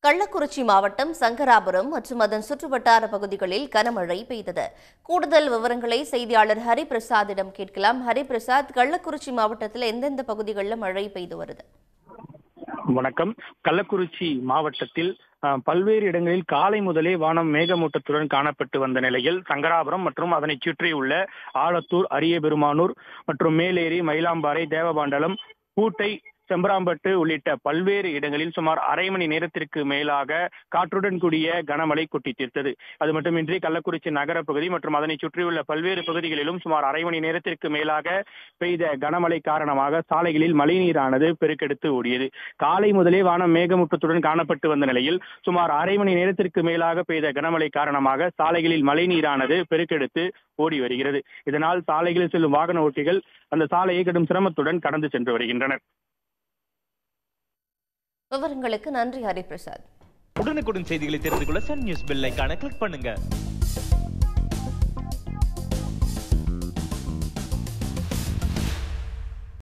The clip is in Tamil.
கள்ளக்குறிச்சி மாவட்டம் சங்கராபுரம் மற்றும் அதன் சுற்றுவட்டார பகுதிகளில் கனமழை பெய்தது. கூடுதல் விவரங்களை செய்தியாளர் ஹரிபிரசாத்திடம் கேட்கலாம். ஹரிபிரசாத், கள்ளக்குறிச்சி மாவட்டத்தில் எந்தெந்த பகுதிகளில் மழை பெய்து வருது? வணக்கம். கள்ளக்குறிச்சி மாவட்டத்தில் பல்வேறு இடங்களில் காலை முதலே வானம் மேகமூட்டத்துடன் காணப்பட்டு வந்த நிலையில் சங்கராபுரம் மற்றும் அதனை சுற்றியுள்ள ஆலத்தூர், அரியபெருமானூர் மற்றும் மேலேரி, மயிலாம்பாறை, தேவபாண்டலம், பூட்டை, செம்பராம்பட்டு உள்ளிட்ட பல்வேறு இடங்களில் சுமார் அரை மணி நேரத்திற்கு மேலாக காற்றுடன் கூடிய கனமழை கொட்டி தீர்த்தது. அது மட்டுமின்றி கள்ளக்குறிச்சி நகர பகுதி மற்றும் அதனை சுற்றியுள்ள பல்வேறு பகுதிகளிலும் சுமார் அரை மணி நேரத்திற்கு மேலாக பெய்த கனமழை காரணமாக சாலைகளில் மழைநீரானது பெருக்கெடுத்து ஓடியது. காலை முதலே வானம் மேகமூட்டத்துடன் காணப்பட்டு வந்த நிலையில் சுமார் அரை மணி நேரத்திற்கு மேலாக பெய்த கனமழை காரணமாக சாலைகளில் மழைநீரானது பெருக்கெடுத்து ஓடி வருகிறது. இதனால் சாலைகளில் செல்லும் வாகன ஓட்டிகள் அந்த சாலையை கடும் சிரமத்துடன் கடந்து சென்று வருகின்றனர். விவரங்களுக்கு நன்றி ஹரிபிரசாத். உடனுக்குடன் செய்திகளை தெரிந்து கொள்ள சன் நியூஸ் பெல் ஐகானை கிளிக் பண்ணுங்க.